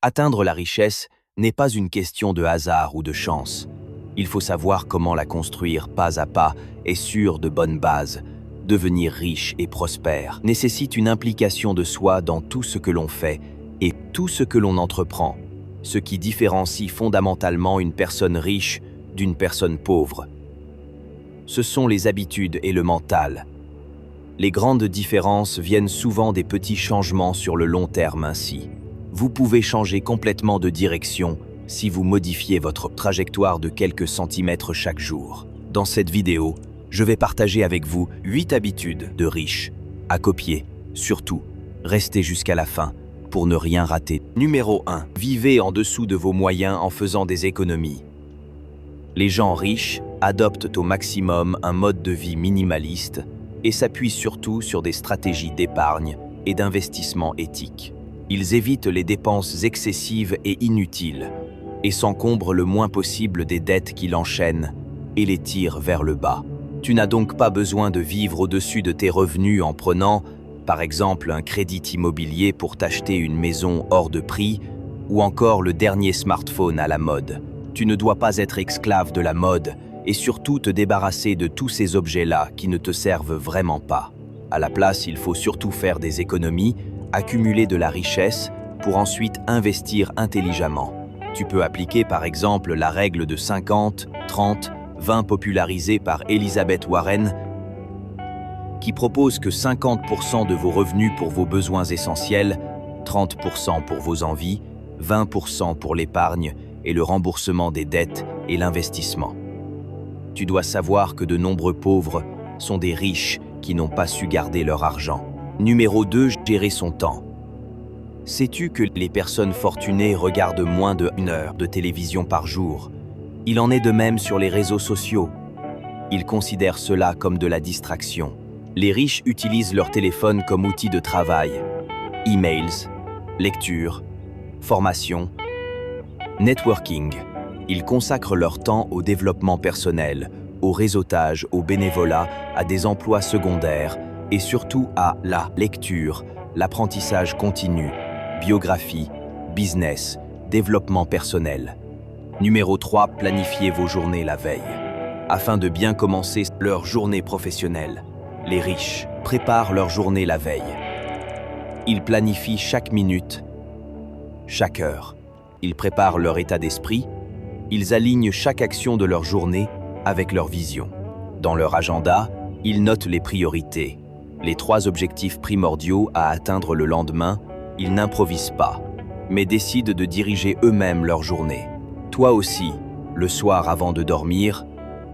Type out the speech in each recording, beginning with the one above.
Atteindre la richesse n'est pas une question de hasard ou de chance. Il faut savoir comment la construire pas à pas et sur de bonnes bases. Devenir riche et prospère nécessite une implication de soi dans tout ce que l'on fait et tout ce que l'on entreprend, ce qui différencie fondamentalement une personne riche d'une personne pauvre. Ce sont les habitudes et le mental. Les grandes différences viennent souvent des petits changements sur le long terme ainsi. Vous pouvez changer complètement de direction si vous modifiez votre trajectoire de quelques centimètres chaque jour. Dans cette vidéo, je vais partager avec vous 8 habitudes de riches à copier. Surtout, restez jusqu'à la fin pour ne rien rater. Numéro 1. Vivez en dessous de vos moyens en faisant des économies. Les gens riches adoptent au maximum un mode de vie minimaliste et s'appuient surtout sur des stratégies d'épargne et d'investissement éthique. Ils évitent les dépenses excessives et inutiles et s'encombrent le moins possible des dettes qui l'enchaînent et les tirent vers le bas. Tu n'as donc pas besoin de vivre au-dessus de tes revenus en prenant, par exemple, un crédit immobilier pour t'acheter une maison hors de prix ou encore le dernier smartphone à la mode. Tu ne dois pas être esclave de la mode et surtout te débarrasser de tous ces objets-là qui ne te servent vraiment pas. À la place, il faut surtout faire des économies, accumuler de la richesse pour ensuite investir intelligemment. Tu peux appliquer par exemple la règle de 50, 30, 20 popularisée par Elizabeth Warren qui propose que 50% de vos revenus pour vos besoins essentiels, 30% pour vos envies, 20% pour l'épargne et le remboursement des dettes et l'investissement. Tu dois savoir que de nombreux pauvres sont des riches qui n'ont pas su garder leur argent. Numéro 2. Gérer son temps. Sais-tu que les personnes fortunées regardent moins de 1 heure de télévision par jour? Il en est de même sur les réseaux sociaux. Ils considèrent cela comme de la distraction. Les riches utilisent leur téléphone comme outil de travail. Emails, lecture, formation, networking. Ils consacrent leur temps au développement personnel, au réseautage, au bénévolat, à des emplois secondaires et surtout à la lecture, l'apprentissage continu, biographie, business, développement personnel. Numéro 3. Planifiez vos journées la veille. Afin de bien commencer leur journée professionnelle, les riches préparent leur journée la veille. Ils planifient chaque minute, chaque heure. Ils préparent leur état d'esprit. Ils alignent chaque action de leur journée avec leur vision. Dans leur agenda, ils notent les priorités, les 3 objectifs primordiaux à atteindre le lendemain. Ils n'improvisent pas, mais décident de diriger eux-mêmes leur journée. Toi aussi, le soir avant de dormir,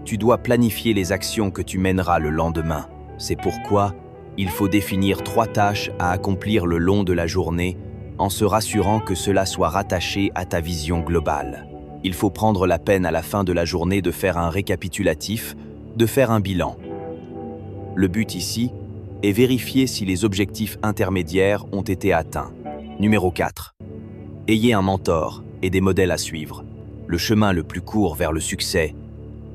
tu dois planifier les actions que tu mèneras le lendemain. C'est pourquoi il faut définir 3 tâches à accomplir le long de la journée en se rassurant que cela soit rattaché à ta vision globale. Il faut prendre la peine à la fin de la journée de faire un récapitulatif, de faire un bilan. Le but ici est vérifier si les objectifs intermédiaires ont été atteints. Numéro 4. Ayez un mentor et des modèles à suivre. Le chemin le plus court vers le succès,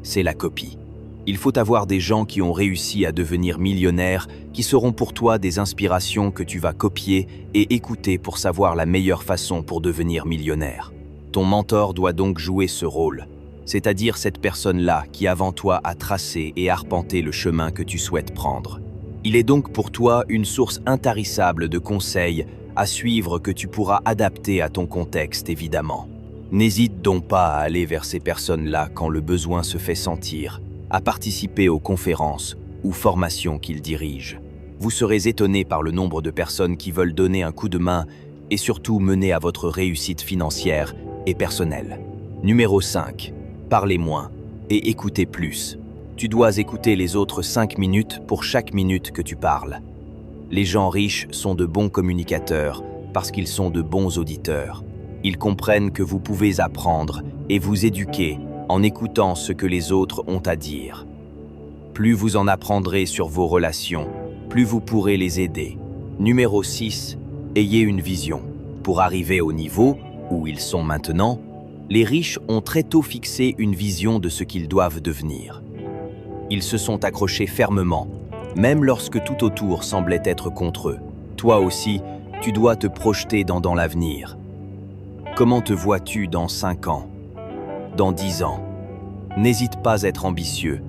c'est la copie. Il faut avoir des gens qui ont réussi à devenir millionnaires, qui seront pour toi des inspirations que tu vas copier et écouter pour savoir la meilleure façon pour devenir millionnaire. Ton mentor doit donc jouer ce rôle, c'est-à-dire cette personne-là qui avant toi a tracé et arpenté le chemin que tu souhaites prendre. Il est donc pour toi une source intarissable de conseils à suivre que tu pourras adapter à ton contexte évidemment. N'hésite donc pas à aller vers ces personnes-là quand le besoin se fait sentir, à participer aux conférences ou formations qu'ils dirigent. Vous serez étonné par le nombre de personnes qui veulent donner un coup de main et surtout mener à votre réussite financière et personnelle. Numéro 5. Parlez moins et écoutez plus. Tu dois écouter les autres 5 minutes pour chaque minute que tu parles. Les gens riches sont de bons communicateurs parce qu'ils sont de bons auditeurs. Ils comprennent que vous pouvez apprendre et vous éduquer en écoutant ce que les autres ont à dire. Plus vous en apprendrez sur vos relations, plus vous pourrez les aider. Numéro 6. Ayez une vision. Pour arriver au niveau où ils sont maintenant, les riches ont très tôt fixé une vision de ce qu'ils doivent devenir. Ils se sont accrochés fermement, même lorsque tout autour semblait être contre eux. Toi aussi, tu dois te projeter dans l'avenir. Comment te vois-tu dans 5 ans? Dans 10 ans? N'hésite pas à être ambitieux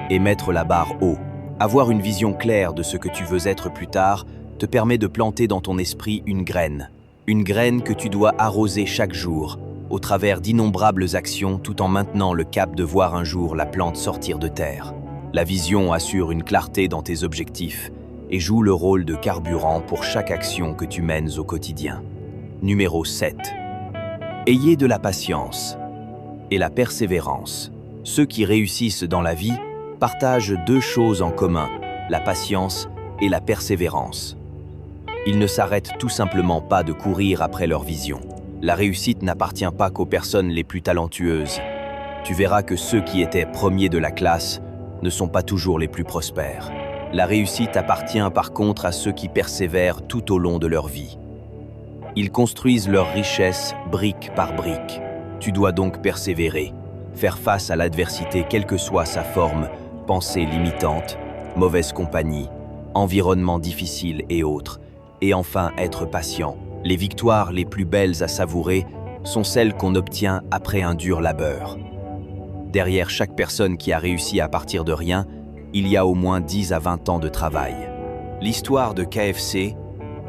et mettre la barre haut. Avoir une vision claire de ce que tu veux être plus tard te permet de planter dans ton esprit une graine. Une graine que tu dois arroser chaque jour, au travers d'innombrables actions tout en maintenant le cap de voir un jour la plante sortir de terre. La vision assure une clarté dans tes objectifs et joue le rôle de carburant pour chaque action que tu mènes au quotidien. Numéro 7. Ayez de la patience et la persévérance. Ceux qui réussissent dans la vie partagent 2 choses en commun, la patience et la persévérance. Ils ne s'arrêtent tout simplement pas de courir après leur vision. La réussite n'appartient pas qu'aux personnes les plus talentueuses. Tu verras que ceux qui étaient premiers de la classe ne sont pas toujours les plus prospères. La réussite appartient par contre à ceux qui persévèrent tout au long de leur vie. Ils construisent leur richesse brique par brique. Tu dois donc persévérer, faire face à l'adversité quelle que soit sa forme, pensée limitante, mauvaise compagnie, environnement difficile et autres, et enfin être patient. Les victoires les plus belles à savourer sont celles qu'on obtient après un dur labeur. Derrière chaque personne qui a réussi à partir de rien, il y a au moins 10 à 20 ans de travail. L'histoire de KFC,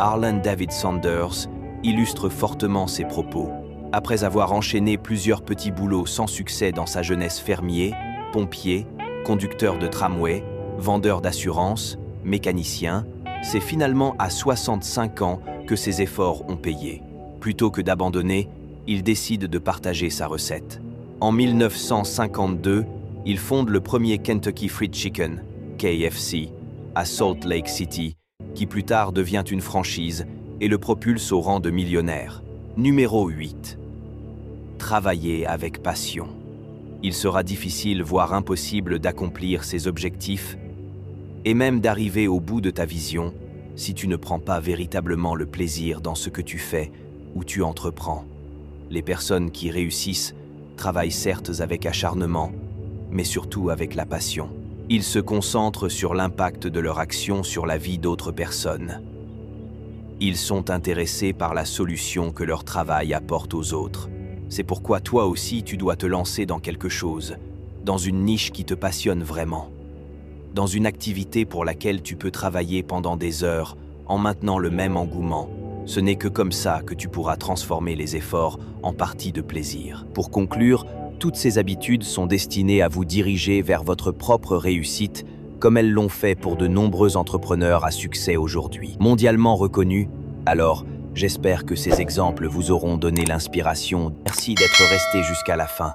Harlan David Sanders, illustre fortement ses propos. Après avoir enchaîné plusieurs petits boulots sans succès dans sa jeunesse, fermier, pompier, conducteur de tramway, vendeur d'assurance, mécanicien, c'est finalement à 65 ans que ses efforts ont payé. Plutôt que d'abandonner, il décide de partager sa recette. En 1952, il fonde le premier Kentucky Fried Chicken, KFC, à Salt Lake City, qui plus tard devient une franchise et le propulse au rang de millionnaire. Numéro 8. Travailler avec passion. Il sera difficile, voire impossible, d'accomplir ses objectifs et même d'arriver au bout de ta vision si tu ne prends pas véritablement le plaisir dans ce que tu fais ou tu entreprends. Les personnes qui réussissent travaillent certes avec acharnement, mais surtout avec la passion. Ils se concentrent sur l'impact de leur action sur la vie d'autres personnes. Ils sont intéressés par la solution que leur travail apporte aux autres. C'est pourquoi toi aussi tu dois te lancer dans quelque chose, dans une niche qui te passionne vraiment, dans une activité pour laquelle tu peux travailler pendant des heures en maintenant le même engouement. Ce n'est que comme ça que tu pourras transformer les efforts en parties de plaisir. Pour conclure, toutes ces habitudes sont destinées à vous diriger vers votre propre réussite, comme elles l'ont fait pour de nombreux entrepreneurs à succès aujourd'hui. Mondialement reconnus, alors j'espère que ces exemples vous auront donné l'inspiration. Merci d'être resté jusqu'à la fin.